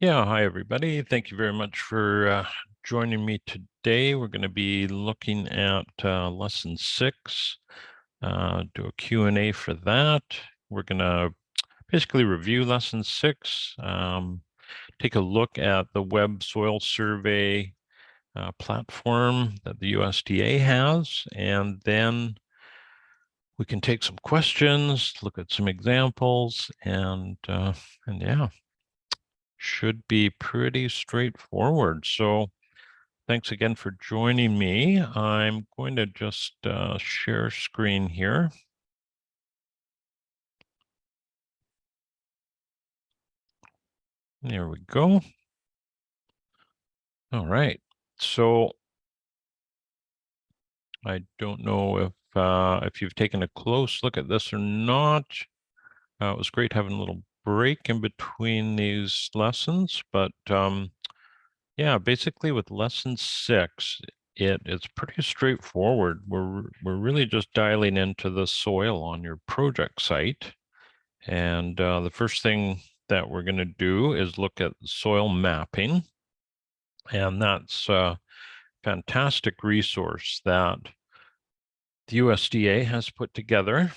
Yeah, hi everybody. Thank you very much for joining me today. We're going to be looking at lesson 6, do a Q&A for that. We're going to basically review lesson 6, take a look at the web soil survey platform that the USDA has, and then we can take some questions, look at some examples, and yeah. Should be pretty straightforward. So thanks again for joining me. I'm going to just share screen here. There we go. All right. So I don't know if you've taken a close look at this or not. It was great having a little break in between these lessons, but yeah, basically with lesson 6, it's pretty straightforward. We're really just dialing into the soil on your project site. And the first thing that we're going to do is look at soil mapping. And that's a fantastic resource that the USDA has put together.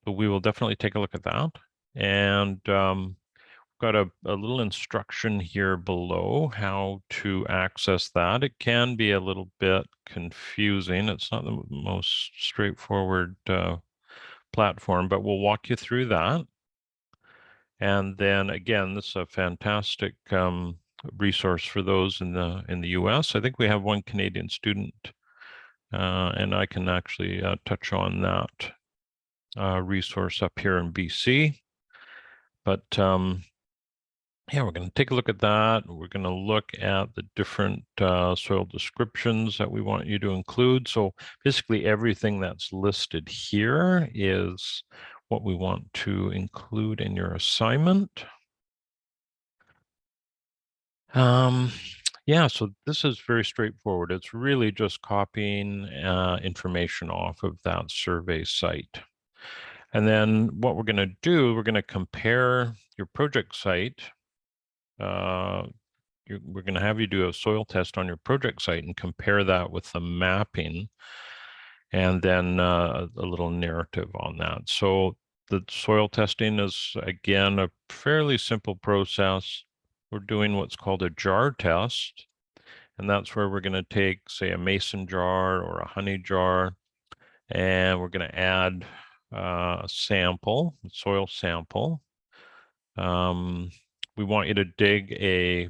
So we will definitely take a look at that. And got a little instruction here below how to access that. It can be a little bit confusing. It's not the most straightforward platform, but we'll walk you through that. And then again, this is a fantastic resource for those in the US. I think we have one Canadian student, and I can actually touch on that resource up here in BC. But yeah, we're going to take a look at that. We're going to look at the different soil descriptions that we want you to include. So basically everything that's listed here is what we want to include in your assignment. Yeah, so this is very straightforward. It's really just copying information off of that survey site. And then what we're going to do, we're going to compare your project site. We're going to have you do a soil test on your project site and compare that with the mapping, and then a little narrative on that. So the soil testing is, again, a fairly simple process. We're doing what's called a jar test, and that's where we're going to take, say, a mason jar or a honey jar, and we're going to add a sample, a soil sample. We want you to dig a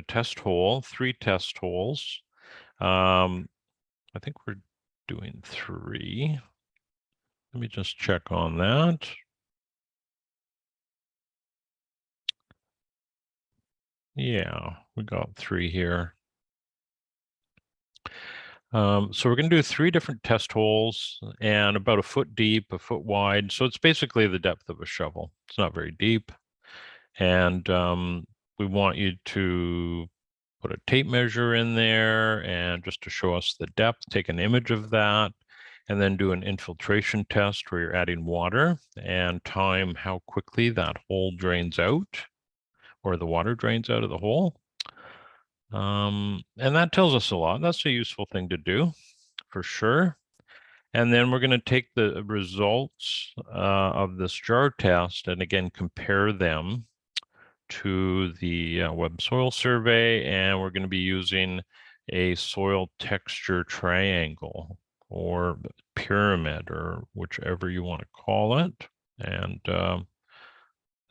test hole, 3 test holes. I think we're doing 3. Let me just check on that. Yeah, we got 3 here. So we're going to do 3 different test holes and about a foot deep, a foot wide. So it's basically the depth of a shovel. It's not very deep. And we want you to put a tape measure in there, and just to show us the depth, take an image of that, and then do an infiltration test where you're adding water and time how quickly that hole drains out, or the water drains out of the hole. And that tells us a lot. That's a useful thing to do for sure. And then we're going to take the results of this jar test and again compare them to the web soil survey, and we're going to be using a soil texture triangle or pyramid, or whichever you want to call it. And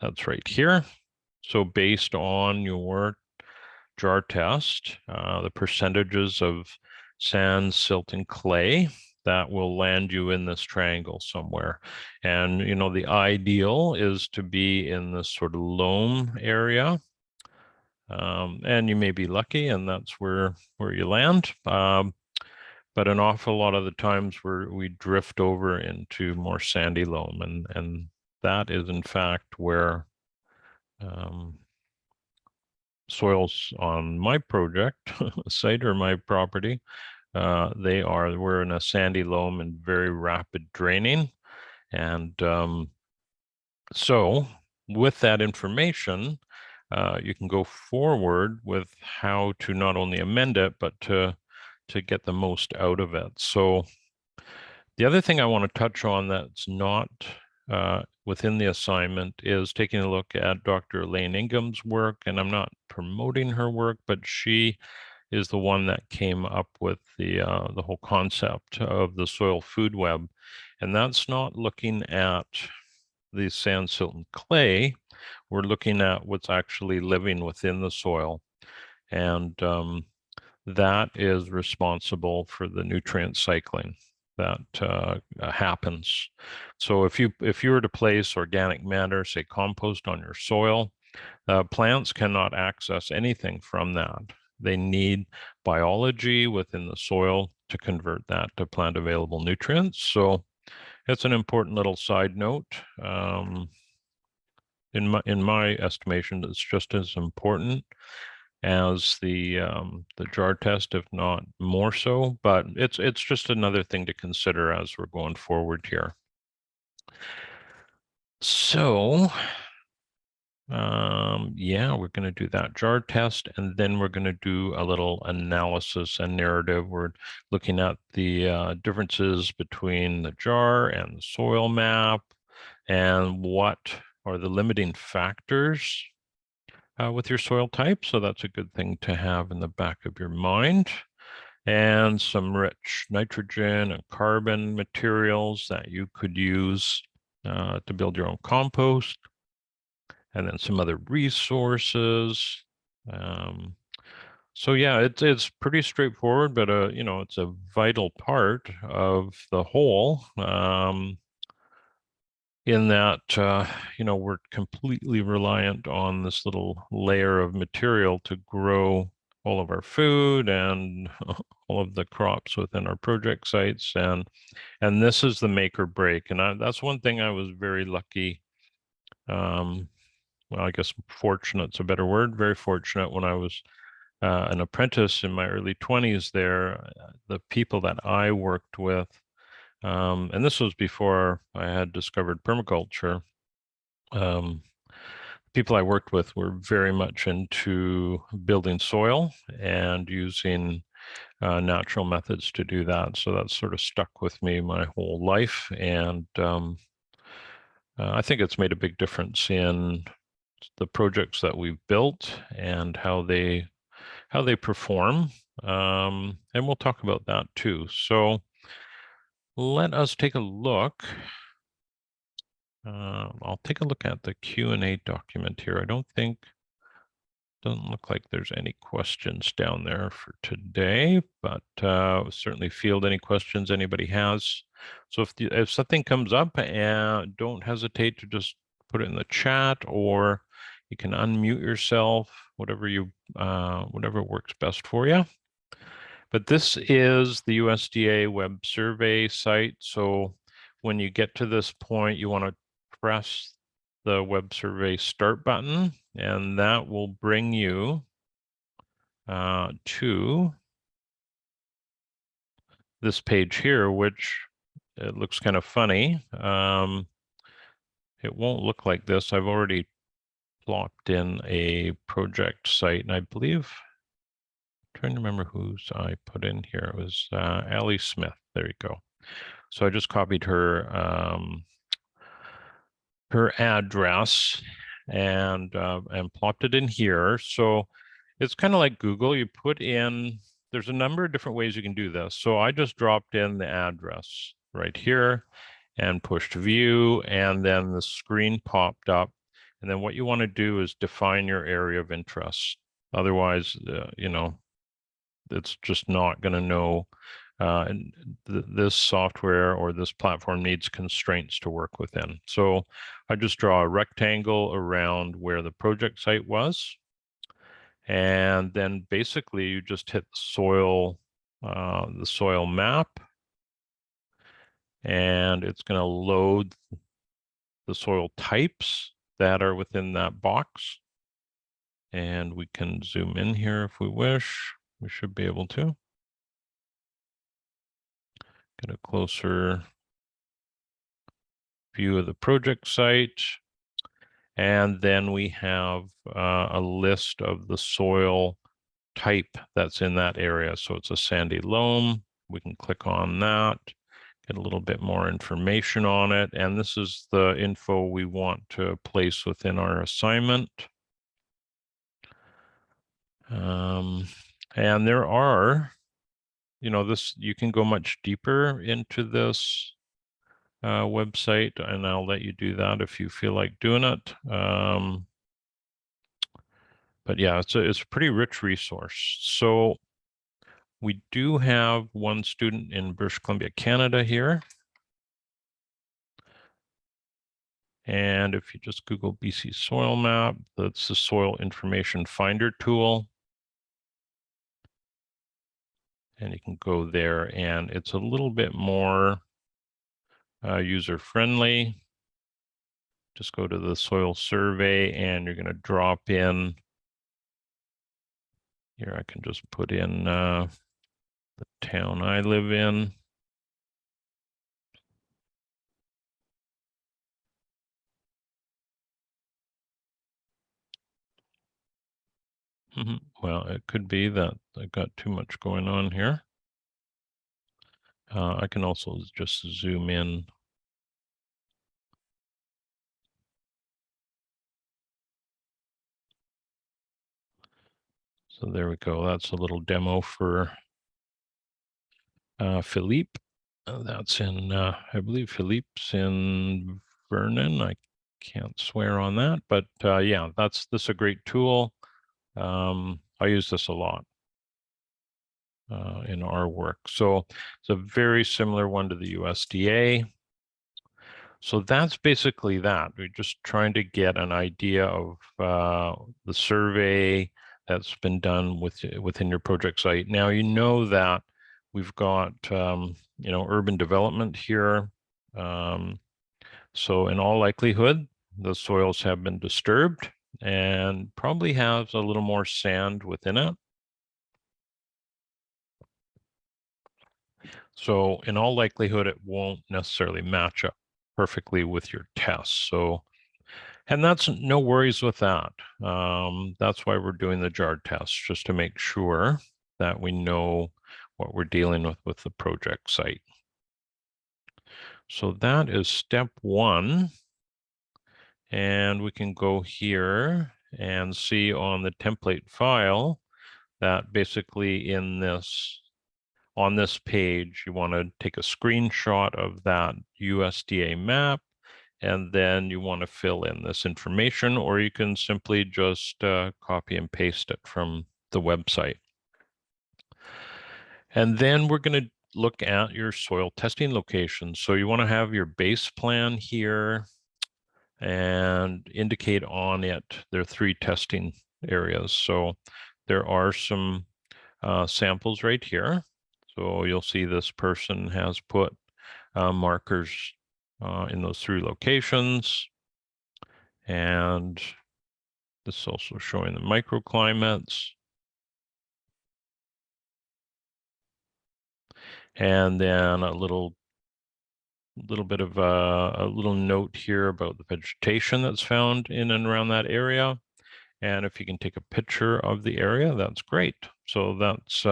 that's right here. So based on your jar test, the percentages of sand, silt, and clay, that will land you in this triangle somewhere. And, you know, the ideal is to be in this sort of loam area. And you may be lucky, and that's where you land. But an awful lot of the times we drift over into more sandy loam, and that is in fact where soils on my project site or my property, we're in a sandy loam and very rapid draining. And so with that information, you can go forward with how to not only amend it, but to get the most out of it. So the other thing I want to touch on that's not within the assignment is taking a look at Dr. Elaine Ingham's work, and I'm not promoting her work, but she is the one that came up with the whole concept of the soil food web, and that's not looking at the sand, silt, and clay. We're looking at what's actually living within the soil, and that is responsible for the nutrient cycling that happens. So if you were to place organic matter, say compost, on your soil, plants cannot access anything from that. They need biology within the soil to convert that to plant available nutrients. So it's an important little side note. In my estimation, it's just as important as the jar test, if not more so. But it's just another thing to consider as we're going forward here. So yeah, we're going to do that jar test, and then we're going to do a little analysis and narrative. We're looking at the differences between the jar and the soil map, and what are the limiting factors with your soil type. So that's a good thing to have in the back of your mind. And some rich nitrogen and carbon materials that you could use to build your own compost, and then some other resources. So yeah, it's pretty straightforward, but you know, it's a vital part of the whole. In that you know, we're completely reliant on this little layer of material to grow all of our food and all of the crops within our project sites, and this is the make or break. And that's one thing I was very lucky. Well, I guess fortunate's a better word. Very fortunate when I was an apprentice in my early 20s there. The people that I worked with, and this was before I had discovered permaculture, people I worked with were very much into building soil and using natural methods to do that. So that sort of stuck with me my whole life. And I think it's made a big difference in the projects that we've built and how they perform. And we'll talk about that too. So let us take a look. I'll take a look at the Q&A document here. Doesn't look like there's any questions down there for today, but certainly field any questions anybody has. So if something comes up, don't hesitate to just put it in the chat, or you can unmute yourself, whatever works best for you. But this is the USDA web survey site. So when you get to this point, you want to press the web survey start button, and that will bring you to this page here, which it looks kind of funny. It won't look like this. I've already plopped in a project site, and I believe, I'm trying to remember whose I put in here. It was Allie Smith. There you go. So I just copied her address and plopped it in here. So it's kind of like Google. You put in, there's a number of different ways you can do this. So I just dropped in the address right here and pushed view, and then the screen popped up. And then what you want to do is define your area of interest. Otherwise, you know, it's just not going to know. And this software or this platform needs constraints to work within. So I just draw a rectangle around where the project site was. And then basically you just hit the soil map, and it's going to load the soil types that are within that box. And we can zoom in here if we wish. We should be able to get a closer view of the project site. And then we have a list of the soil type that's in that area. So it's a sandy loam. We can click on that, get a little bit more information on it. And this is the info we want to place within our assignment. And there are, you can go much deeper into this website, and I'll let you do that if you feel like doing it. But yeah, it's a pretty rich resource. So we do have one student in British Columbia, Canada here. And if you just Google BC Soil Map, that's the Soil Information Finder tool. And you can go there, and it's a little bit more user-friendly. Just go to the soil survey, and you're going to drop in. Here I can just put in the town I live in. Well, it could be that I got too much going on here. I can also just zoom in. So there we go. That's a little demo for Philippe. That's in, I believe Philippe's in Vernon. I can't swear on that, but yeah, this is a great tool. I use this a lot in our work. So it's a very similar one to the USDA. So that's basically that. We're just trying to get an idea of the survey that's been done within your project site. Now, you know that we've got, urban development here. So in all likelihood, the soils have been disturbed and probably has a little more sand within it. So in all likelihood, it won't necessarily match up perfectly with your tests. So, and that's no worries with that. That's why we're doing the jar test, just to make sure that we know what we're dealing with the project site. So that is step one. And we can go here and see on the template file that basically on this page, you want to take a screenshot of that USDA map, and then you want to fill in this information, or you can simply just copy and paste it from the website. And then we're going to look at your soil testing location. So you want to have your base plan here and indicate on it there are 3 testing areas. So there are some samples right here. So you'll see this person has put markers in those 3 locations. And this is also showing the microclimates. And then a little bit of a little note here about the vegetation that's found in and around that area. And if you can take a picture of the area, that's great. So that's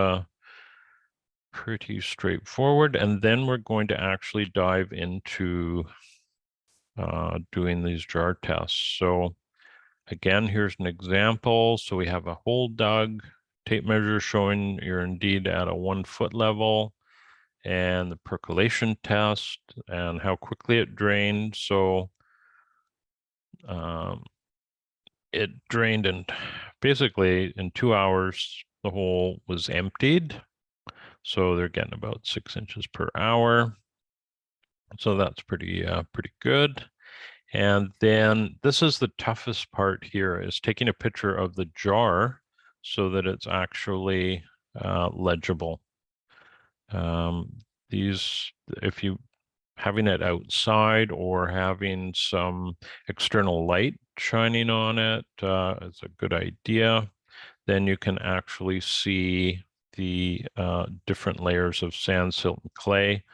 pretty straightforward. And then we're going to actually dive into doing these jar tests. So again, here's an example. So we have a hole dug, tape measure showing you're indeed at a 1 foot level, and the percolation test and how quickly it drained. So it drained in basically in 2 hours, the hole was emptied. So they're getting about 6 inches per hour. So that's pretty good. And then this is the toughest part here, is taking a picture of the jar so that it's actually legible. If you having it outside or having some external light shining on it is a good idea. Then you can actually see the different layers of sand, silt, and clay.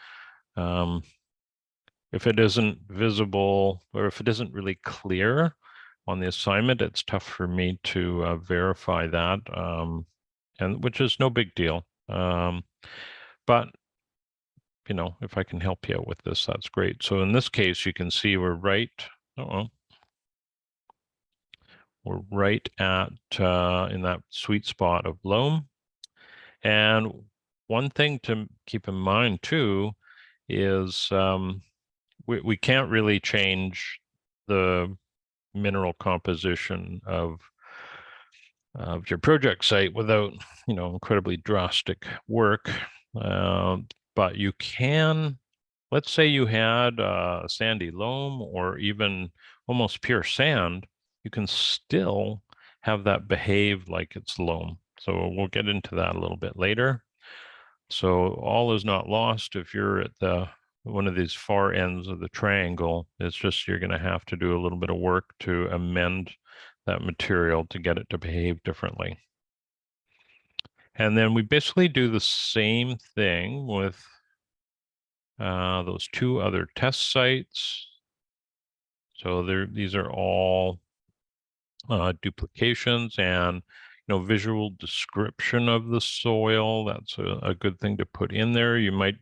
If it isn't visible, or if it isn't really clear, on the assignment. It's tough for me to verify that, and which is no big deal. But if I can help you out with this, that's great. So in this case, you can see we're right. We're right at in that sweet spot of loam. And one thing to keep in mind too is we can't really change the mineral composition of your project site without incredibly drastic work. But you can, let's say you had sandy loam or even almost pure sand, you can still have that behave like it's loam. So we'll get into that a little bit later. So all is not lost if you're at one of these far ends of the triangle. It's just you're going to have to do a little bit of work to amend that material to get it to behave differently. And then we basically do the same thing with those two other test sites. So these are all duplications and visual description of the soil. That's a good thing to put in there. You might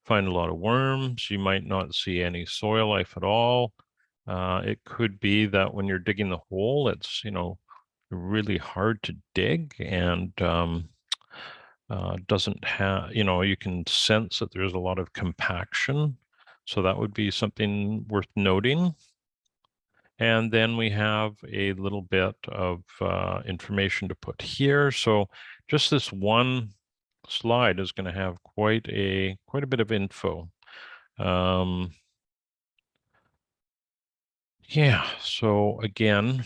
find a lot of worms. You might not see any soil life at all. It could be that when you're digging the hole, it's really hard to dig and doesn't have, you can sense that there's a lot of compaction. So that would be something worth noting. And then we have a little bit of information to put here. So just this one slide is going to have quite a bit of info. Yeah, so again,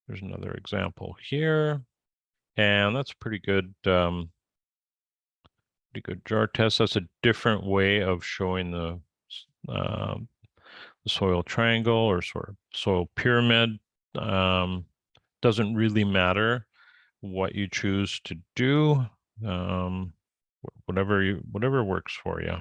there's another example here, and that's pretty good. Pretty good jar test. That's a different way of showing the soil triangle or sort of soil pyramid. Doesn't really matter what you choose to do, whatever works for you.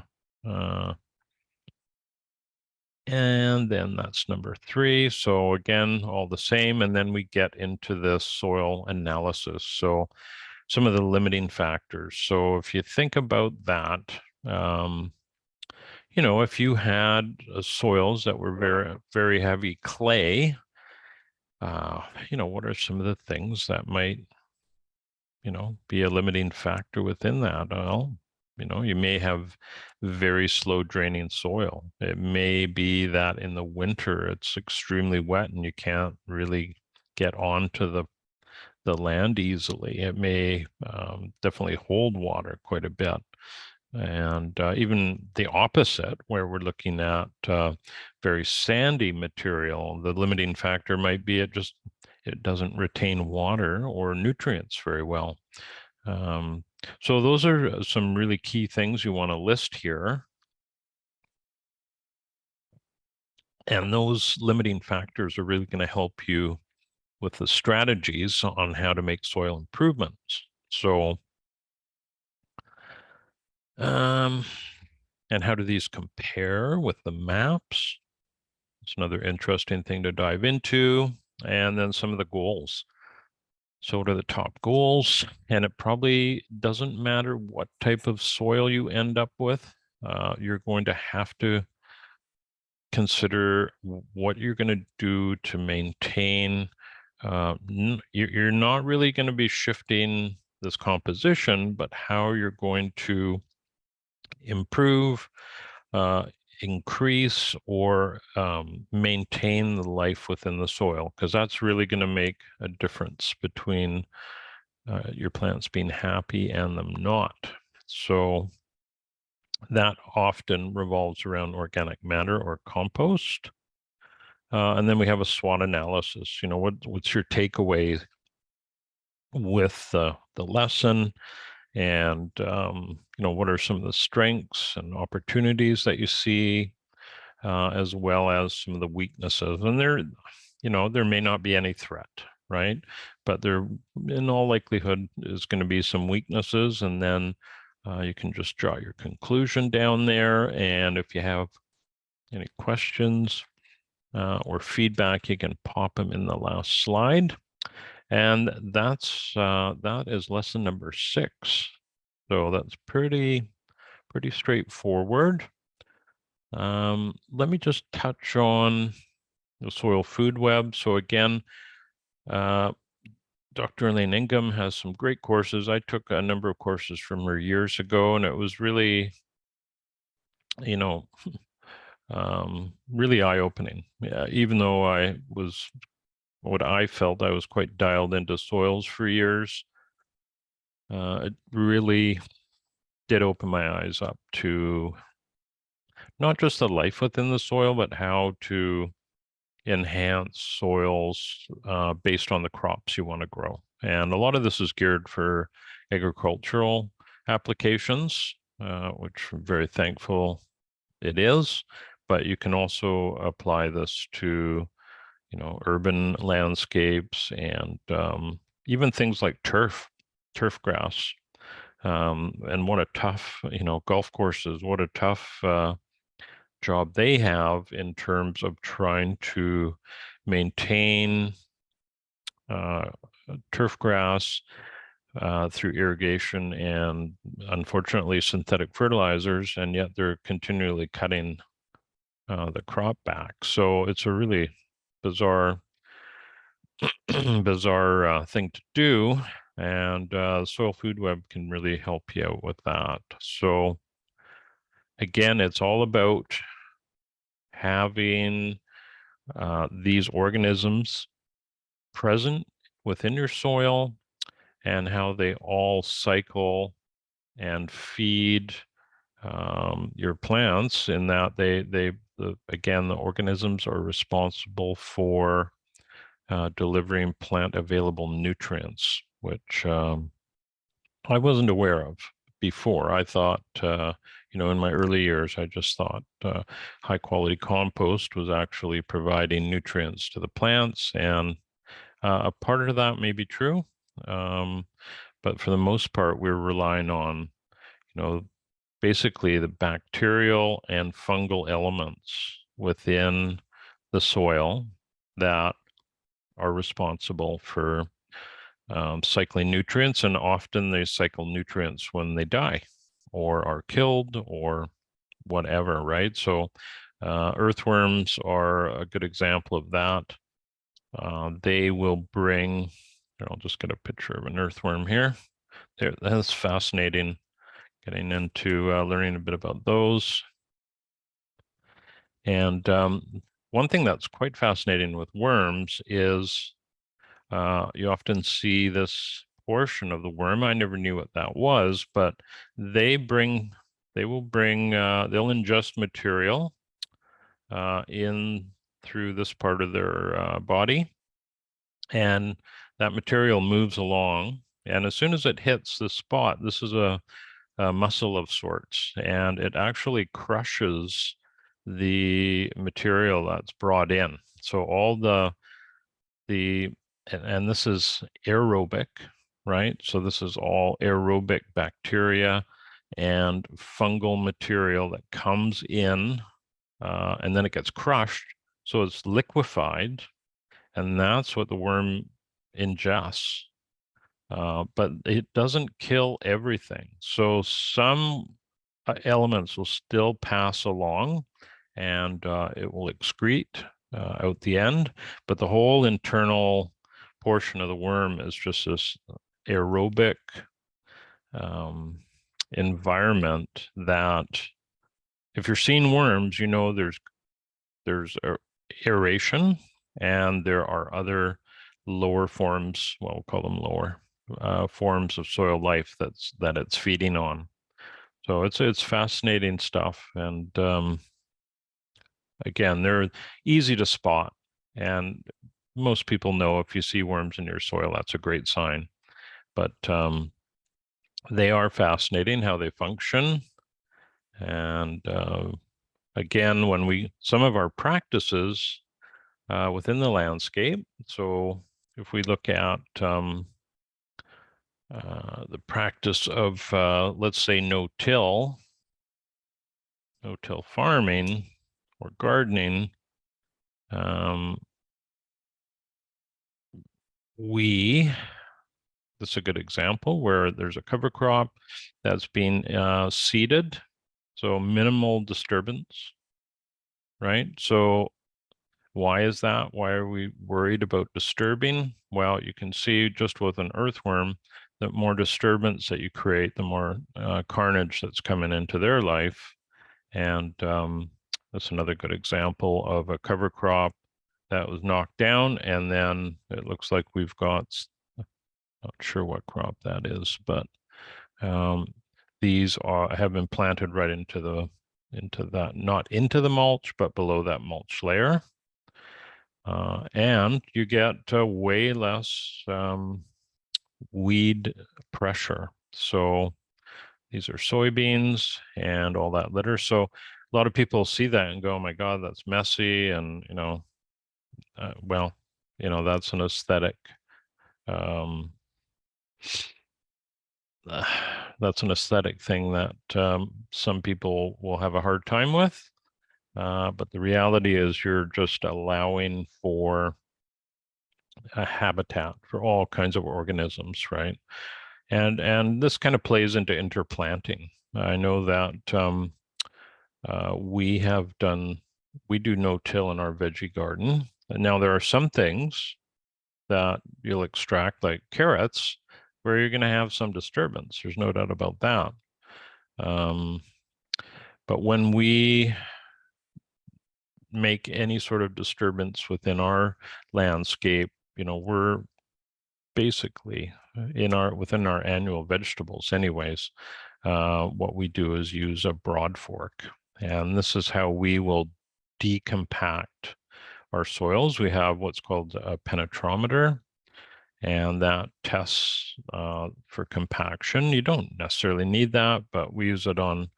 And then that's number 3. So again, all the same. And then we get into the soil analysis. So some of the limiting factors. So if you think about that, if you had soils that were very, very heavy clay, what are some of the things that might, be a limiting factor within that? Well, you may have very slow draining soil. It may be that in the winter it's extremely wet and you can't really get onto the land easily. It may definitely hold water quite a bit. And even the opposite, where we're looking at very sandy material, the limiting factor might be it doesn't retain water or nutrients very well. So those are some really key things you want to list here. And those limiting factors are really going to help you with the strategies on how to make soil improvements. So, and how do these compare with the maps? It's another interesting thing to dive into. And then some of the goals. So what are the top goals? And it probably doesn't matter what type of soil you end up with. You're going to have to consider what you're going to do to maintain. You're not really going to be shifting this composition, but how you're going to improve, increase, or maintain the life within the soil, because that's really going to make a difference between your plants being happy and them not. So that often revolves around organic matter or compost. And then we have a SWOT analysis. What's your takeaway with the lesson? And, what are some of the strengths and opportunities that you see, as well as some of the weaknesses? And there may not be any threat, right? But there, in all likelihood, is going to be some weaknesses. And then you can just draw your conclusion down there. And if you have any questions, or feedback, you can pop them in the last slide. And that is lesson number 6. So that's pretty straightforward. Let me just touch on the soil food web. So again, Dr. Elaine Ingham has some great courses. I took a number of courses from her years ago, and it was really, really eye-opening. Yeah, even though what I felt I was quite dialed into soils for years, it really did open my eyes up to not just the life within the soil, but how to enhance soils based on the crops you want to grow. And a lot of this is geared for agricultural applications, which I'm very thankful it is, but you can also apply this to, urban landscapes and even things like turf grass. And what a tough, golf courses, what a tough job they have in terms of trying to maintain turf grass through irrigation and unfortunately synthetic fertilizers, and yet they're continually cutting the crop back. So it's a really bizarre thing to do, and Soil Food Web can really help you out with that. So again, it's all about having these organisms present within your soil and how they all cycle and feed your plants, in that again, the organisms are responsible for delivering plant available nutrients, which I wasn't aware of before. I thought, in my early years, I just thought high quality compost was actually providing nutrients to the plants, and a part of that may be true. But for the most part, we're relying on, basically the bacterial and fungal elements within the soil that are responsible for cycling nutrients, and often they cycle nutrients when they die or are killed or whatever, right? So earthworms are a good example of that. They will bring, I'll just get a picture of an earthworm here. There, that's fascinating, getting into learning a bit about those. And one thing that's quite fascinating with worms is you often see this portion of the worm. I never knew what that was, but they'll ingest material in through this part of their body, and that material moves along. And as soon as it hits the spot, this is a muscle of sorts, and it actually crushes the material that's brought in. So all and this is aerobic, right? So this is all aerobic bacteria and fungal material that comes in, and then it gets crushed. So it's liquefied, and that's what the worm ingests. But it doesn't kill everything. So some elements will still pass along, and it will excrete out the end, but the whole internal portion of the worm is just this aerobic environment that, if you're seeing worms, there's aeration, and there are other lower forms, well, we'll call them lower forms of soil life that it's feeding on. So it's fascinating stuff, and again, they're easy to spot, and most people know if you see worms in your soil, that's a great sign. But they are fascinating how they function, and again, some of our practices within the landscape. So if we look at the practice of, let's say, no-till farming or gardening, This is a good example where there's a cover crop that's been seeded, so minimal disturbance, right? So why is that? Why are we worried about disturbing? Well, you can see just with an earthworm, the more disturbance that you create, the more carnage that's coming into their life. And that's another good example of a cover crop that was knocked down. And then it looks like we've got, not sure what crop that is, but these have been planted right into that, not into the mulch, but below that mulch layer. And you get way less weed pressure. So these are soybeans and all that litter. So a lot of people see that and go, "Oh my God, that's messy," and well, that's an aesthetic. That's an aesthetic thing that some people will have a hard time with. But the reality is you're just allowing for a habitat for all kinds of organisms, right? And this kind of plays into interplanting. I know that we do no-till in our veggie garden. And now there are some things that you'll extract, like carrots, where you're going to have some disturbance. There's no doubt about that. But when we make any sort of disturbance within our landscape, we're basically within our annual vegetables anyways, what we do is use a broad fork. And this is how we will decompact our soils. We have what's called a penetrometer, and that tests for compaction. You don't necessarily need that, but we use it on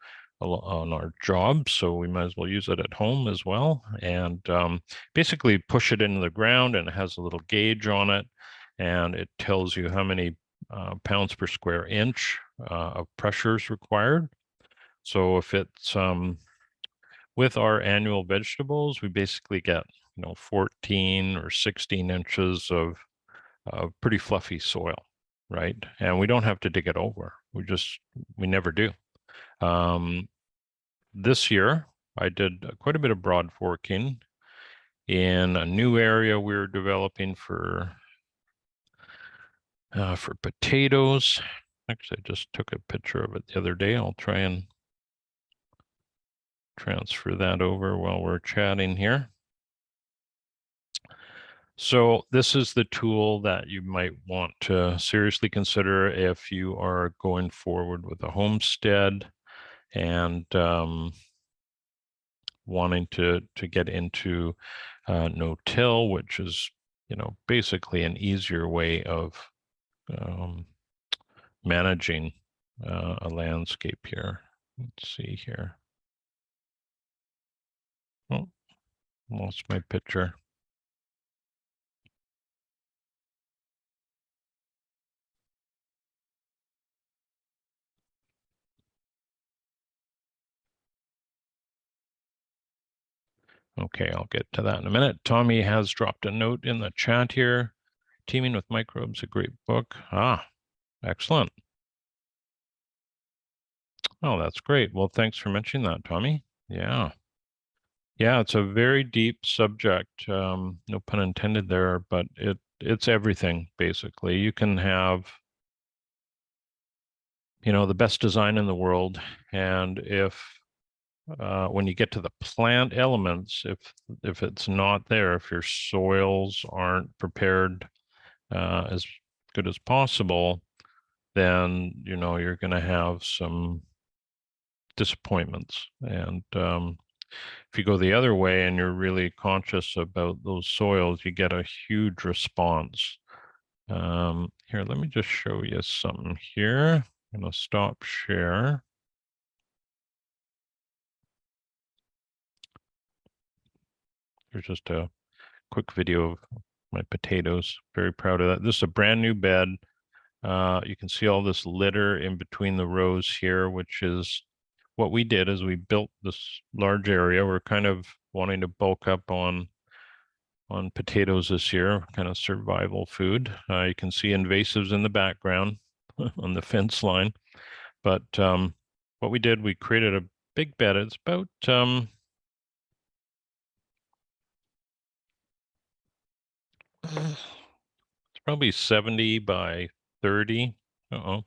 our job, so we might as well use it at home as well. And basically push it into the ground, and it has a little gauge on it, and it tells you how many pounds per square inch of pressure is required. So if it's with our annual vegetables, we basically get 14 or 16 inches of pretty fluffy soil, right? And we don't have to dig it over. We never do. This year, I did quite a bit of broad forking in a new area we were developing for potatoes. Actually, I just took a picture of it the other day. I'll try and transfer that over while we're chatting here. So this is the tool that you might want to seriously consider if you are going forward with a homestead and wanting to get into no-till, which is basically an easier way of managing a landscape here. Let's see here. Oh, lost my picture. Okay, I'll get to that in a minute. Tommy has dropped a note in the chat here. Teaming with Microbes, a great book. Excellent. Oh, that's great. Well, thanks for mentioning that, Tommy. Yeah. Yeah, it's a very deep subject. No pun intended there, but it's everything, basically. You can have, the best design in the world, and if when you get to the plant elements, if it's not there, if your soils aren't prepared as good as possible, then you're going to have some disappointments. And if you go the other way and you're really conscious about those soils, you get a huge response. Here, let me just show you something here. I'm going to stop share. Here's just a quick video of my potatoes. Very proud of that. This is a brand new bed. You can see all this litter in between the rows here, which is what we did is we built this large area. We're kind of wanting to bulk up on on potatoes this year, kind of survival food. You can see invasives in the background on the fence line. But what we did, we created a big bed. It's about it's probably 70 by 30. Uh-oh.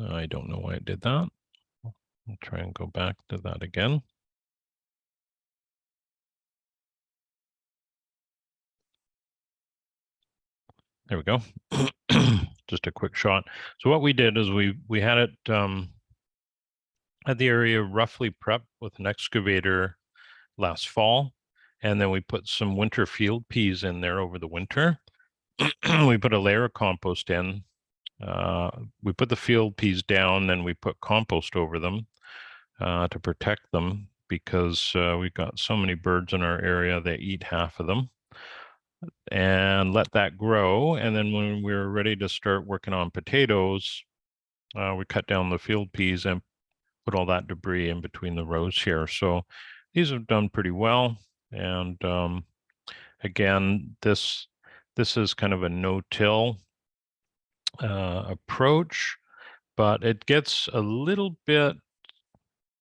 I don't know why it did that. I'll try and go back to that again. There we go. Just a quick shot. So what we did is we had it had the area roughly prepped with an excavator last fall, and then we put some winter field peas in there over the winter. We put a layer of compost in. We put the field peas down, then we put compost over them to protect them because we've got so many birds in our area, they eat half of them. And let that grow. And then when we were ready to start working on potatoes, we cut down the field peas and put all that debris in between the rows here. So these have done pretty well. And again, this is kind of a no-till approach, but it gets a little bit,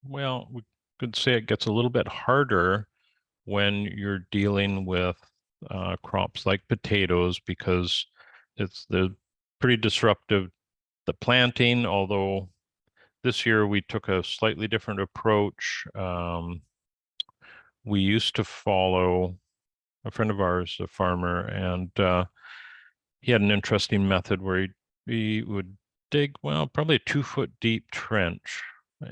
well, we could say it gets a little bit harder when you're dealing with crops like potatoes because they're pretty disruptive. The planting, although this year we took a slightly different approach. We used to follow a friend of ours, a farmer, and he had an interesting method where he would dig, well, probably a 2-foot deep trench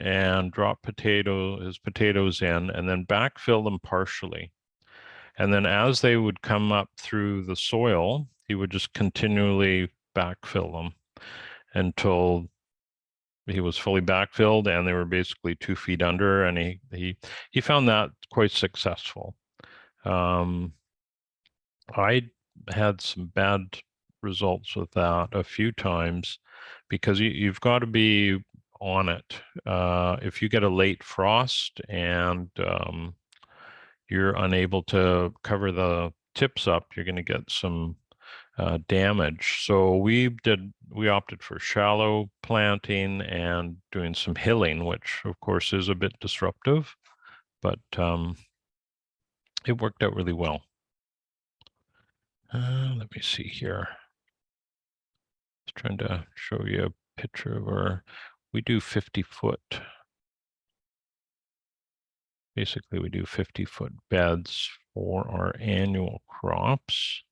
and drop his potatoes in and then backfill them partially. And then as they would come up through the soil, he would just continually backfill them until he was fully backfilled and they were basically 2 feet under. And he found that quite successful. I had some bad results with that a few times because you've got to be on it. If you get a late frost and you're unable to cover the tips up, you're going to get some damage. So we opted for shallow planting and doing some hilling, which of course is a bit disruptive, but it worked out really well. Let me see here. Just trying to show you a picture of we do 50-foot. Basically, we do 50-foot beds for our annual crops.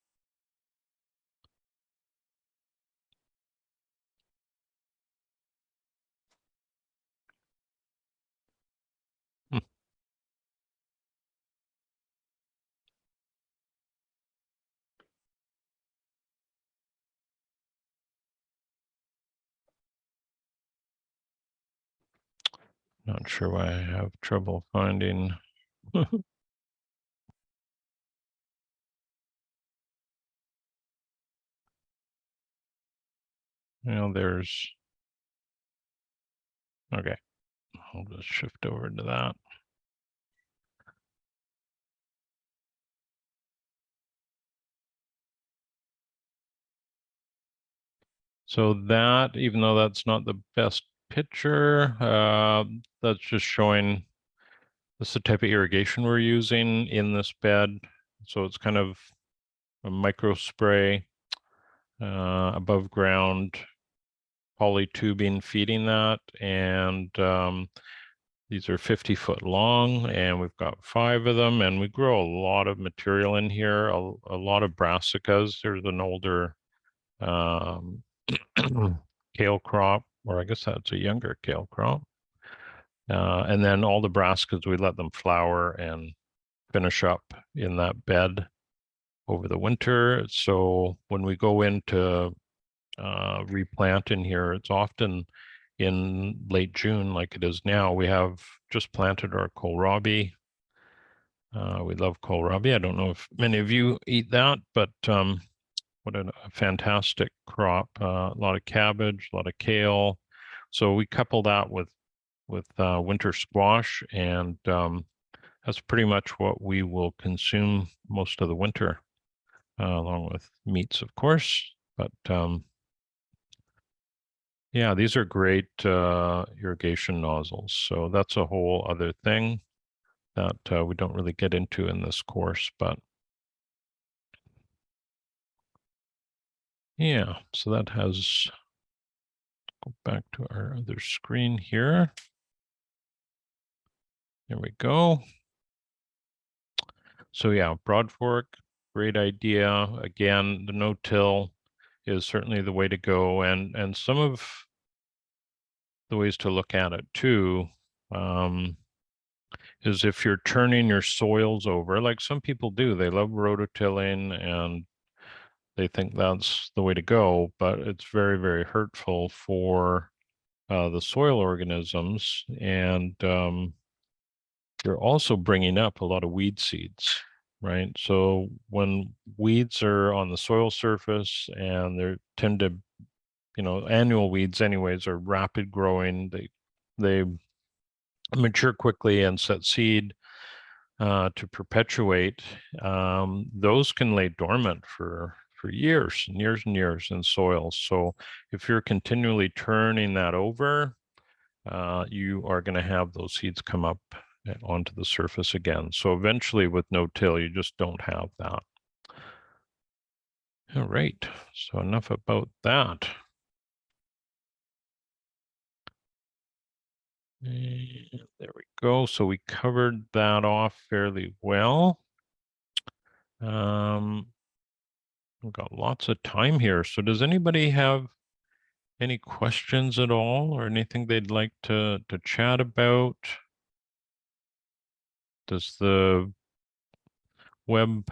Not sure why I have trouble finding. There's, okay, I'll just shift over to that. So that, even though that's not the best picture, that's just showing this is the type of irrigation we're using in this bed. So it's kind of a micro spray above ground poly tubing feeding that. And these are 50-foot long and we've got 5 of them and we grow a lot of material in here, a lot of brassicas. There's an older kale crop, or I guess that's a younger kale crop. And then all the brassicas, we let them flower and finish up in that bed over the winter. So when we go into replant in here, it's often in late June, like it is now. We have just planted our kohlrabi. We love kohlrabi. I don't know if many of you eat that, but what a fantastic crop. A lot of cabbage, a lot of kale. So we couple that with winter squash, and that's pretty much what we will consume most of the winter, along with meats, of course. But yeah, these are great irrigation nozzles. So that's a whole other thing that we don't really get into in this course, but yeah, so that has, go back to our other screen here. There we go. So yeah, broad fork, great idea. Again, the no-till is certainly the way to go, and some of the ways to look at it too is if you're turning your soils over, like some people do, they love rototilling and they think that's the way to go, but it's very, very hurtful for the soil organisms, and you're also bringing up a lot of weed seeds, right? So when weeds are on the soil surface and they tend to, annual weeds anyways are rapid growing, they mature quickly and set seed to perpetuate. Those can lay dormant for years and years and years in soil. So if you're continually turning that over, you are going to have those seeds come up onto the surface again. So eventually with no-till, you just don't have that. All right, so enough about that. And there we go. So we covered that off fairly well. We've got lots of time here. So does anybody have any questions at all or anything they'd like to chat about? Does the web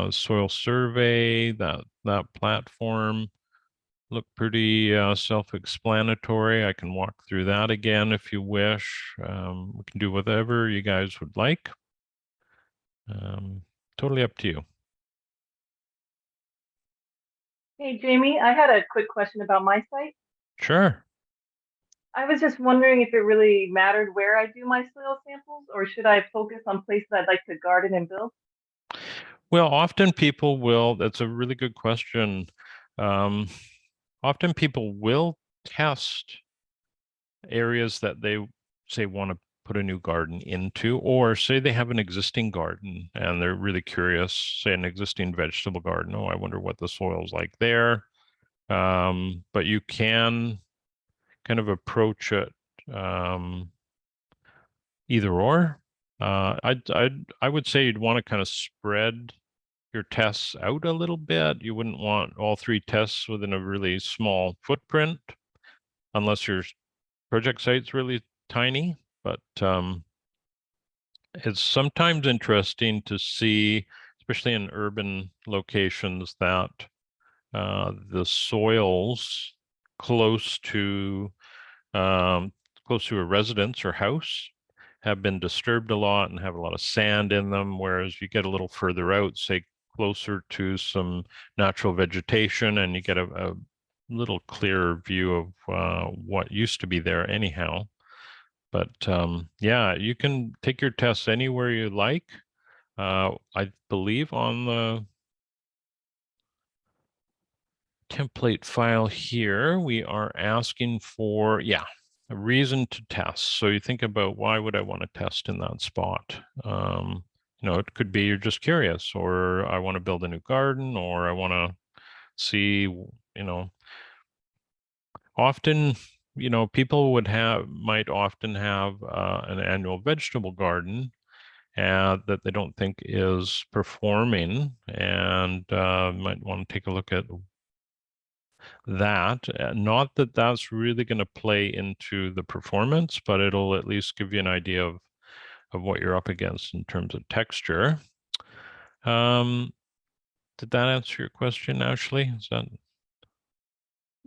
soil survey, that platform, look pretty self-explanatory? I can walk through that again if you wish. We can do whatever you guys would like. Totally up to you. Hey, Jamie, I had a quick question about my site. Sure. I was just wondering if it really mattered where I do my soil samples, or should I focus on places I'd like to garden and build? Well, often people will, that's a really good question. Often people will test areas that they say want to put a new garden into, or say they have an existing garden and they're really curious, say an existing vegetable garden. Oh, I wonder what the soil's like there. But you can kind of approach it either or. I would say you'd want to kind of spread your tests out a little bit. You wouldn't want all three tests within a really small footprint unless your project site's really tiny. But it's sometimes interesting to see, especially in urban locations, that the soils close to a residence or house have been disturbed a lot and have a lot of sand in them, whereas you get a little further out, say closer to some natural vegetation, and you get a little clearer view of what used to be there anyhow. But yeah, you can take your tests anywhere you like. I believe on the template file here, we are asking for, yeah, a reason to test. So you think about, why would I want to test in that spot? It could be you're just curious, or I want to build a new garden, or I want to see, often, people might often have an annual vegetable garden that they don't think is performing, and might want to take a look at that. Not that that's really going to play into the performance, but it'll at least give you an idea of what you're up against in terms of texture. Did that answer your question, Ashley? Is that?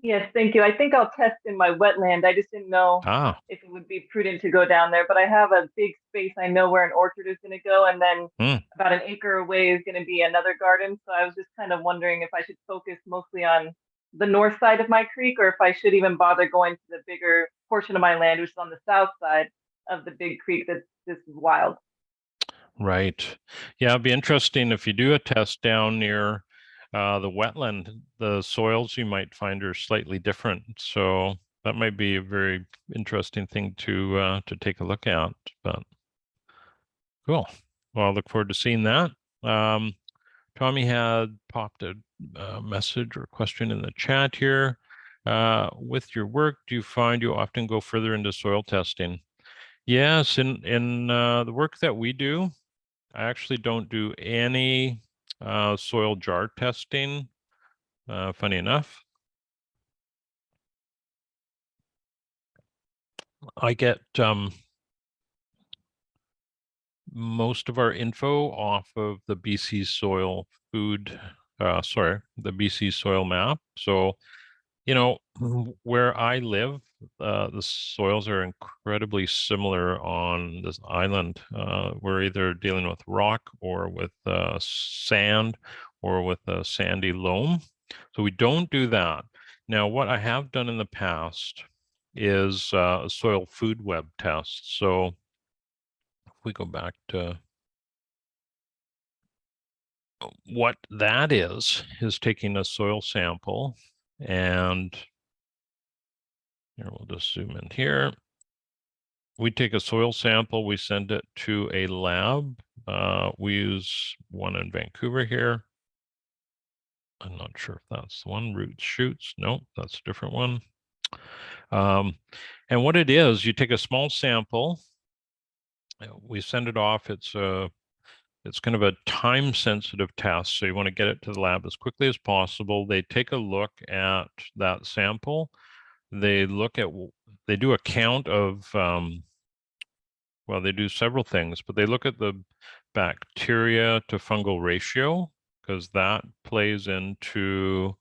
Yes, thank you. I think I'll test in my wetland. I just didn't know if it would be prudent to go down there, but I have a big space. I know where an orchard is going to go, and then about an acre away is going to be another garden. So I was just kind of wondering if I should focus mostly on the north side of my creek, or if I should even bother going to the bigger portion of my land, which is on the south side of the big creek that's just wild. Right. Yeah, it'd be interesting if you do a test down near the wetland, the soils you might find are slightly different. So that might be a very interesting thing to take a look at. But cool. Well, I look forward to seeing that. Tommy had popped a message or question in the chat here. With your work, do you find you often go further into soil testing? Yes, in the work that we do, I actually don't do any soil jar testing, funny enough. I get most of our info off of the BC Soil the BC Soil Map. So, you know, where I live, the soils are incredibly similar on this island. We're either dealing with rock or with sand or with a sandy loam. So we don't do that. Now, what I have done in the past is a soil food web test. So if we go back to what that is taking a soil sample, and here we'll just zoom in here. We take a soil sample, we send it to a lab. We use one in Vancouver here. I'm not sure if that's the one, Roots Shoots. No, that's a different one. And what it is, you take a small sample, we send it off. It's kind of a time sensitive test. So you want to get it to the lab as quickly as possible. They take a look at that sample. They do a count of, well, they do several things, but they look at the bacteria to fungal ratio, because that plays into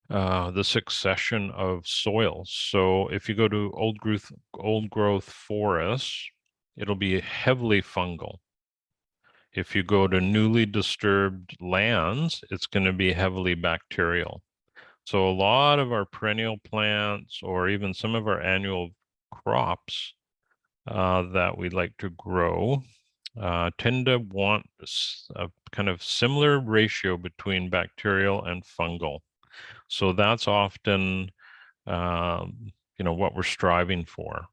the succession of soils. So if you go to old growth forests, it'll be heavily fungal. If you go to newly disturbed lands, it's going to be heavily bacterial. So a lot of our perennial plants, or even some of our annual crops that we like to grow, tend to want a kind of similar ratio between bacterial and fungal. So that's often, what we're striving for.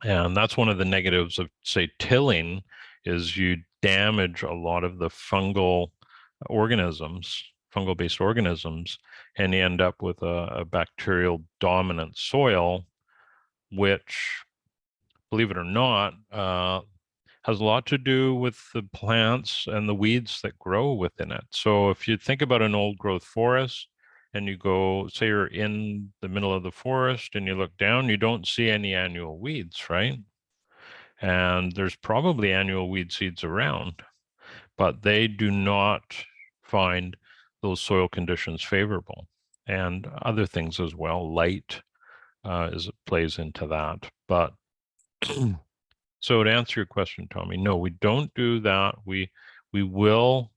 And that's one of the negatives of, say, tilling, is you damage a lot of the fungal-based organisms, and you end up with a bacterial dominant soil, which, believe it or not, has a lot to do with the plants and the weeds that grow within it. So if you think about an old growth forest, and you go, say you're in the middle of the forest and you look down, you don't see any annual weeds, right? And there's probably annual weed seeds around, but they do not find those soil conditions favorable, and other things as well. Light plays into that. But so to answer your question, Tommy, no, we don't do that. We will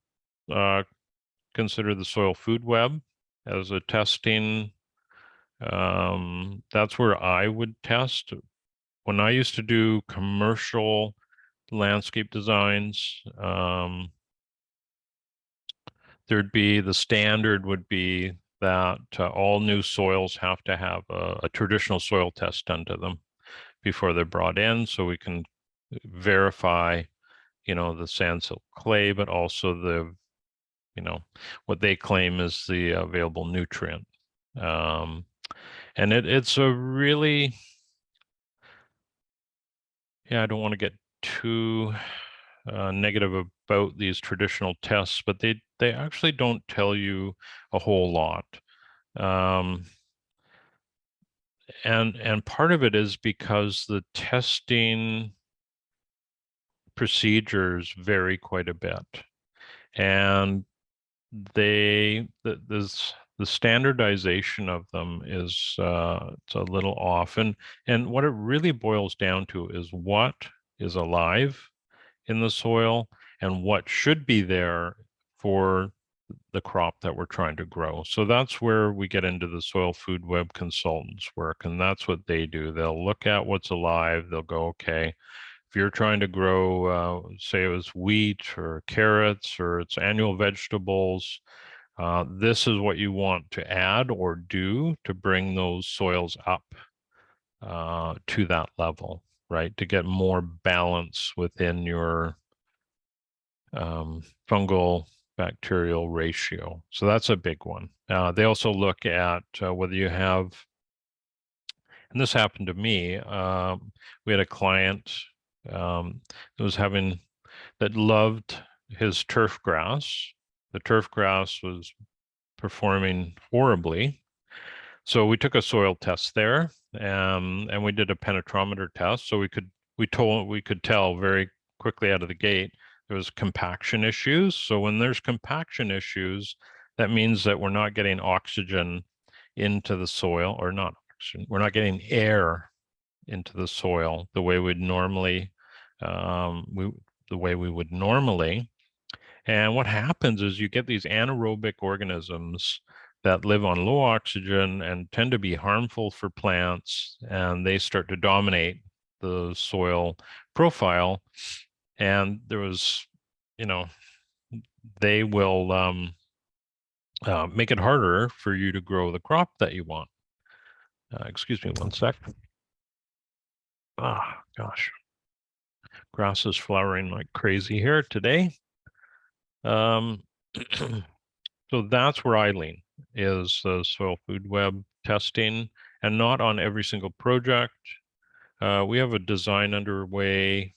consider the soil food web as a testing. That's where I would test. When I used to do commercial landscape designs, the standard would be that all new soils have to have a traditional soil test done to them before they're brought in, so we can verify, the sand silt clay, but also the, what they claim is the available nutrient. And it's a really, I don't want to get too negative about these traditional tests, but they actually don't tell you a whole lot. And part of it is because the testing procedures vary quite a bit, and the standardization of them is it's a little off, and what it really boils down to is what is alive in the soil and what should be there for the crop that we're trying to grow. So that's where we get into the soil food web consultants work, and that's what they do. They'll look at what's alive, they'll go, okay, If you're trying to grow, say it was wheat or carrots or it's annual vegetables, this is what you want to add or do to bring those soils up to that level, right? To get more balance within your fungal bacterial ratio. So that's a big one. They also look at whether you have, and this happened to me, we had a client that loved his turf grass. The turf grass was performing horribly. So we took a soil test there, and we did a penetrometer test. So we could tell very quickly out of the gate there was compaction issues. So when there's compaction issues, that means that we're not getting oxygen into the soil, or not oxygen, we're not getting air into the soil the way we'd normally, the way we would normally. And what happens is you get these anaerobic organisms that live on low oxygen and tend to be harmful for plants, and they start to dominate the soil profile. And there was, they will make it harder for you to grow the crop that you want. Excuse me one sec. Ah, gosh. Grass is flowering like crazy here today. So that's where I lean, is the soil food web testing, and not on every single project. We have a design underway.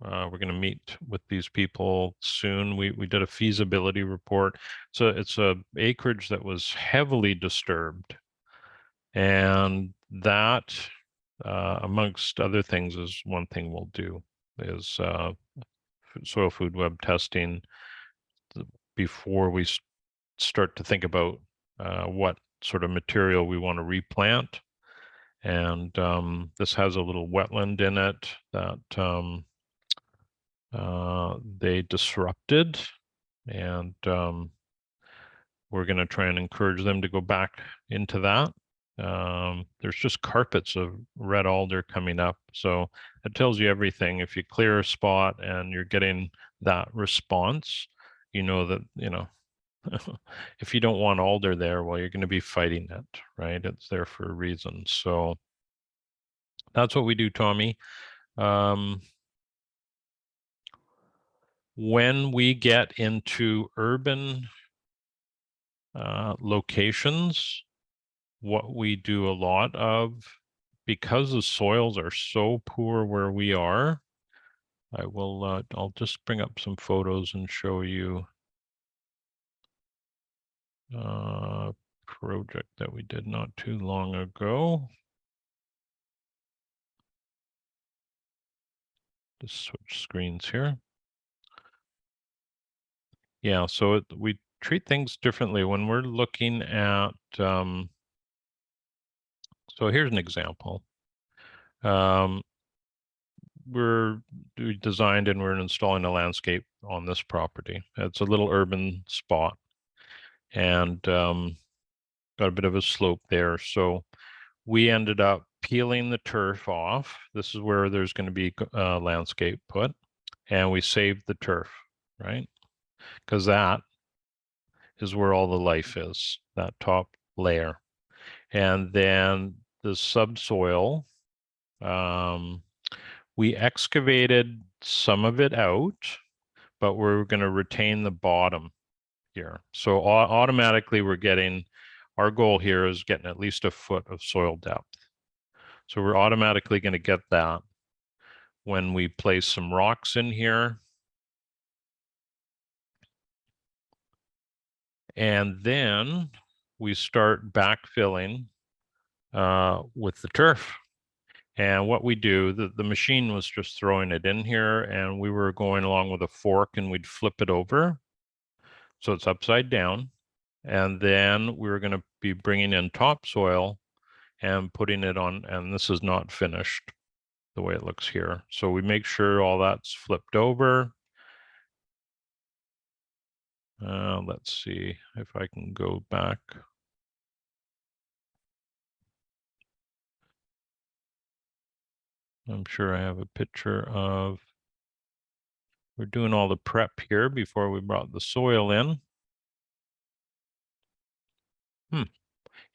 We're going to meet with these people soon. We did a feasibility report. So it's a acreage that was heavily disturbed, and that, amongst other things, is one thing we'll do, is soil food web testing before we start to think about what sort of material we want to replant. And this has a little wetland in it that they disrupted, and we're going to try and encourage them to go back into that. There's just carpets of red alder coming up, so it tells you everything. If you clear a spot and you're getting that response, you know that, if you don't want alder there, well, you're going to be fighting it, right? It's there for a reason. So that's what we do, Tommy. When we get into urban locations, what we do a lot of, because the soils are so poor where we are, I'll just bring up some photos and show you a project that we did not too long ago. Just switch screens here. Yeah, so we treat things differently when we're looking at, so here's an example. We designed and we're installing a landscape on this property. It's a little urban spot, and got a bit of a slope there. So we ended up peeling the turf off. This is where there's going to be landscape put, and we saved the turf, right? Because that is where all the life is, that top layer. And then the subsoil, we excavated some of it out, but we're going to retain the bottom here. So automatically our goal here is getting at least a foot of soil depth. So we're automatically going to get that when we place some rocks in here. And then we start backfilling with the turf. And what we do, the machine was just throwing it in here, and we were going along with a fork and we'd flip it over. So it's upside down. And then we were going to be bringing in topsoil and putting it on, and this is not finished the way it looks here. So we make sure all that's flipped over. Let's see if I can go back. I'm sure I have a picture of, we're doing all the prep here before we brought the soil in.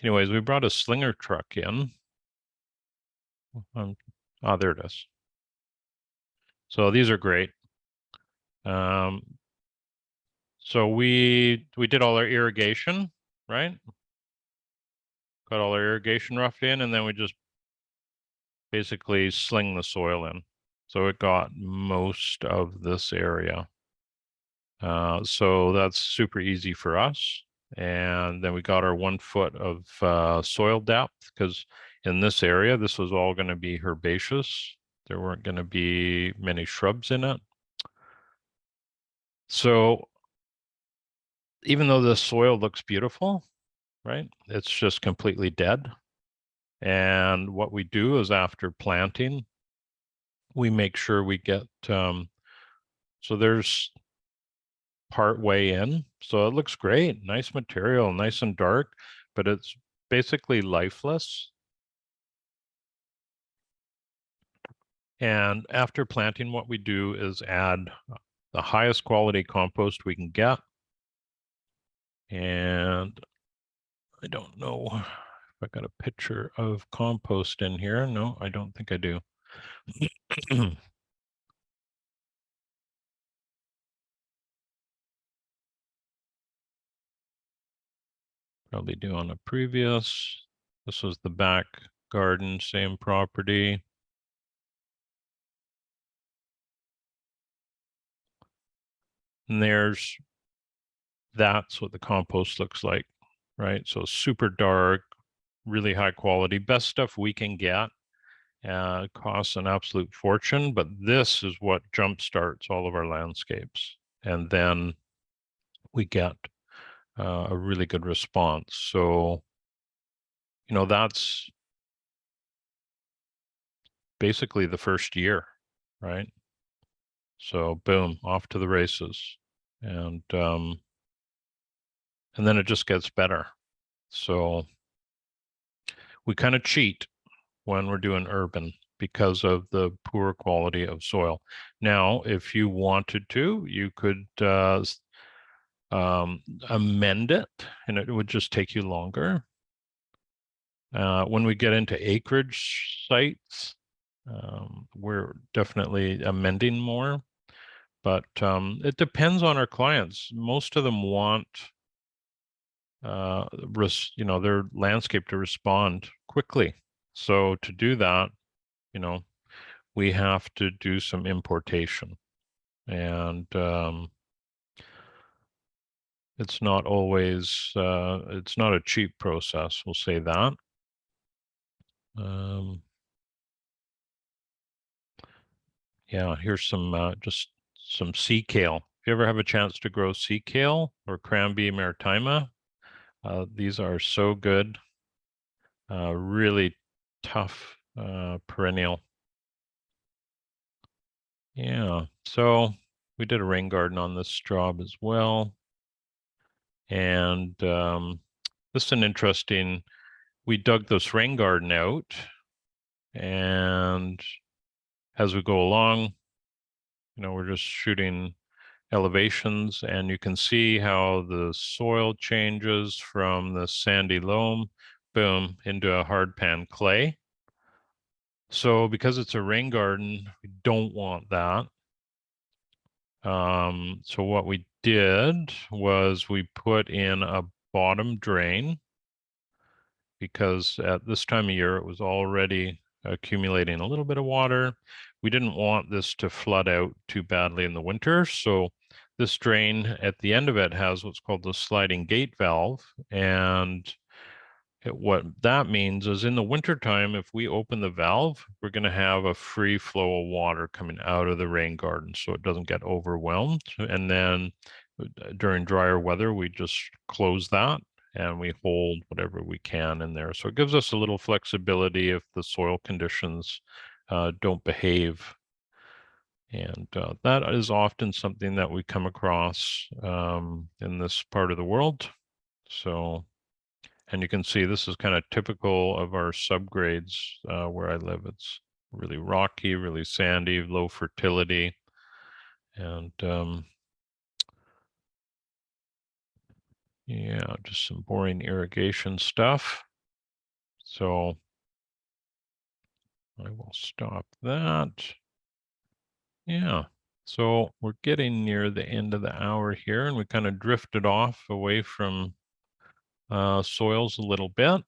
Anyways, we brought a slinger truck in. There it is. So these are great. So we did all our irrigation, right? Got all our irrigation roughed in, and then we just basically sling the soil in. So it got most of this area. So that's super easy for us. And then we got our 1 foot of soil depth, because in this area, this was all going to be herbaceous. There weren't going to be many shrubs in it. So even though the soil looks beautiful, right, it's just completely dead. And what we do is after planting, we make sure we get, so there's part way in. So it looks great, nice material, nice and dark, but it's basically lifeless. And after planting, what we do is add the highest quality compost we can get. And I don't know if I got a picture of compost in here. No, I don't think I do. Probably do on a previous. This was the back garden, same property. And that's what the compost looks like, right? So super dark, really high quality, best stuff we can get. It costs an absolute fortune, but this is what jumpstarts all of our landscapes. And then we get a really good response. So, that's basically the first year, right? So boom, off to the races. And then it just gets better. So we kind of cheat when we're doing urban because of the poor quality of soil. Now, if you wanted to, you could amend it, and it would just take you longer. When we get into acreage sites, we're definitely amending more, but it depends on our clients. Most of them want their landscape to respond quickly. So to do that, we have to do some importation, and it's not always it's not a cheap process, we'll say that. Yeah, here's some just some sea kale. If you ever have a chance to grow sea kale or Cranberry maritima, these are so good. Really tough perennial. Yeah, so we did a rain garden on this job as well. And this is an interesting, we dug this rain garden out, and as we go along, we're just shooting elevations, and you can see how the soil changes from the sandy loam, boom, into a hard pan clay. So because it's a rain garden, we don't want that. So what we did was we put in a bottom drain, because at this time of year, it was already accumulating a little bit of water. We didn't want this to flood out too badly in the winter. So this drain at the end of it has what's called the sliding gate valve. And what that means is in the wintertime, if we open the valve, we're going to have a free flow of water coming out of the rain garden so it doesn't get overwhelmed. And then during drier weather, we just close that and we hold whatever we can in there. So it gives us a little flexibility if the soil conditions don't behave. And that is often something that we come across in this part of the world. So, and you can see this is kind of typical of our subgrades where I live. It's really rocky, really sandy, low fertility, and yeah, just some boring irrigation stuff. So I will stop that. Yeah. So we're getting near the end of the hour here, and we kind of drifted off away from soils a little bit.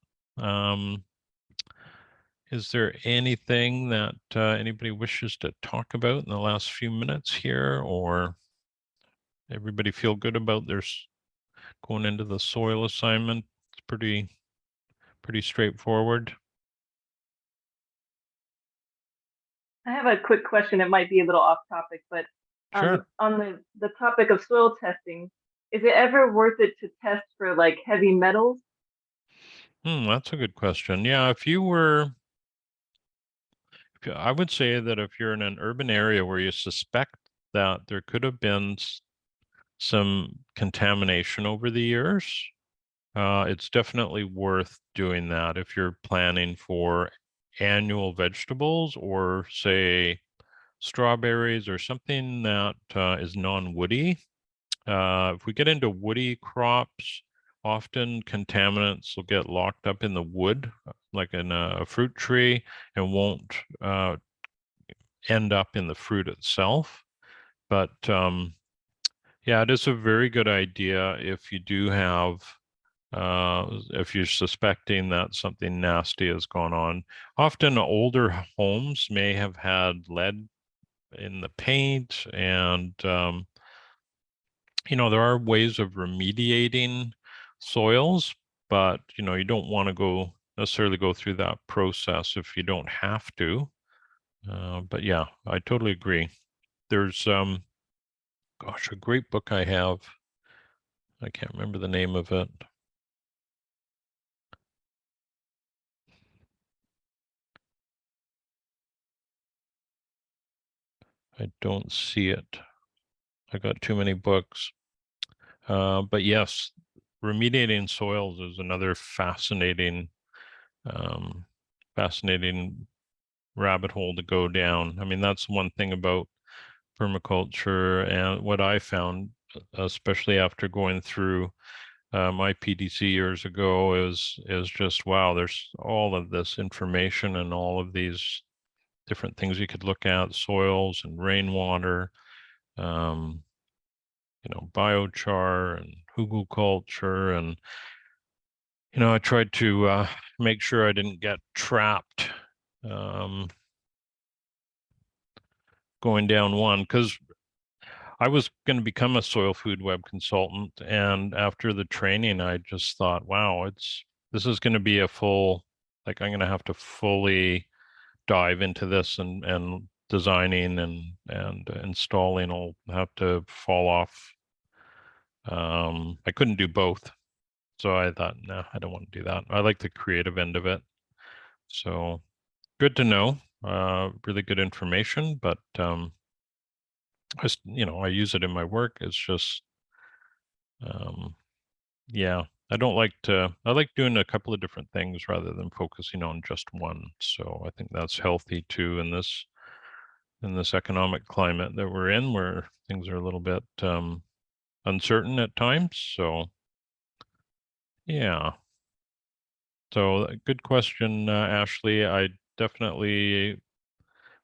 Is there anything that anybody wishes to talk about in the last few minutes here, or everybody feel good about their going into the soil assignment? It's pretty straightforward. I have a quick question. It might be a little off topic, but Sure. on the topic of soil testing, is it ever worth it to test for like heavy metals? That's a good question. Yeah, I would say that if you're in an urban area where you suspect that there could have been some contamination over the years, it's definitely worth doing that if you're planning for annual vegetables or say strawberries or something that is non-woody. If we get into woody crops, often contaminants will get locked up in the wood, like in a fruit tree, and won't end up in the fruit itself. But yeah, it is a very good idea if you do have, if you're suspecting that something nasty has gone on. Often older homes may have had lead in the paint, and there are ways of remediating soils, but you don't want to necessarily go through that process if you don't have to. But yeah, I totally agree. There's gosh, a great book I have. I can't remember the name of it. I don't see it. I got too many books. But yes, remediating soils is another fascinating rabbit hole to go down. I mean, that's one thing about permaculture, and what I found, especially after going through my PDC years ago, is just wow. There's all of this information and all of these different things you could look at: soils and rainwater, um, biochar and hugelkultur, and I tried to make sure I didn't get trapped um, going down one, because I was going to become a soil food web consultant, and after the training, I just thought, wow, this is going to be a full, like I'm going to have to fully dive into this, and designing and installing will have to fall off. I couldn't do both. So I thought, no, I don't want to do that. I like the creative end of it. So good to know. Really good information, but I use it in my work. It's just yeah, I like doing a couple of different things rather than focusing on just one. So I think that's healthy too in this economic climate that we're in, where things are a little bit uncertain at times. So yeah. So good question, Ashley. I definitely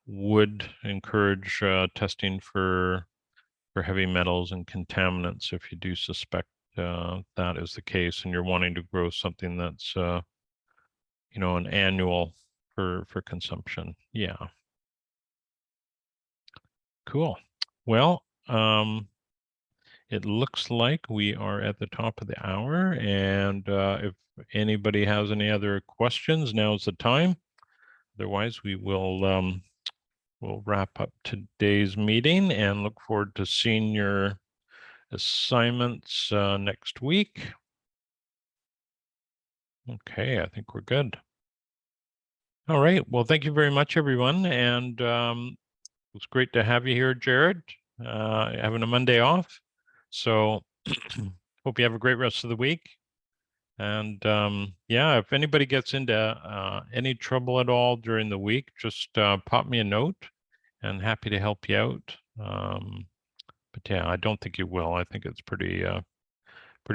would encourage testing for heavy metals and contaminants if you do suspect that is the case, and you're wanting to grow something that's an annual for consumption. Yeah, cool. Well, it looks like we are at the top of the hour, and if anybody has any other questions, now's the time. Otherwise, we'll wrap up today's meeting and look forward to seeing your assignments next week. Okay, I think we're good. All right. Well, thank you very much, everyone. And it was great to have you here, Jared, having a Monday off. So hope you have a great rest of the week. And yeah, if anybody gets into any trouble at all during the week, just pop me a note and happy to help you out. But yeah, I don't think you will. I think it's pretty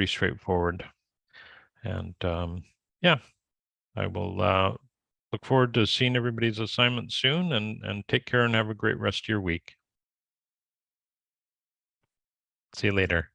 straightforward. And yeah, I will look forward to seeing everybody's assignment soon, and take care and have a great rest of your week. See you later.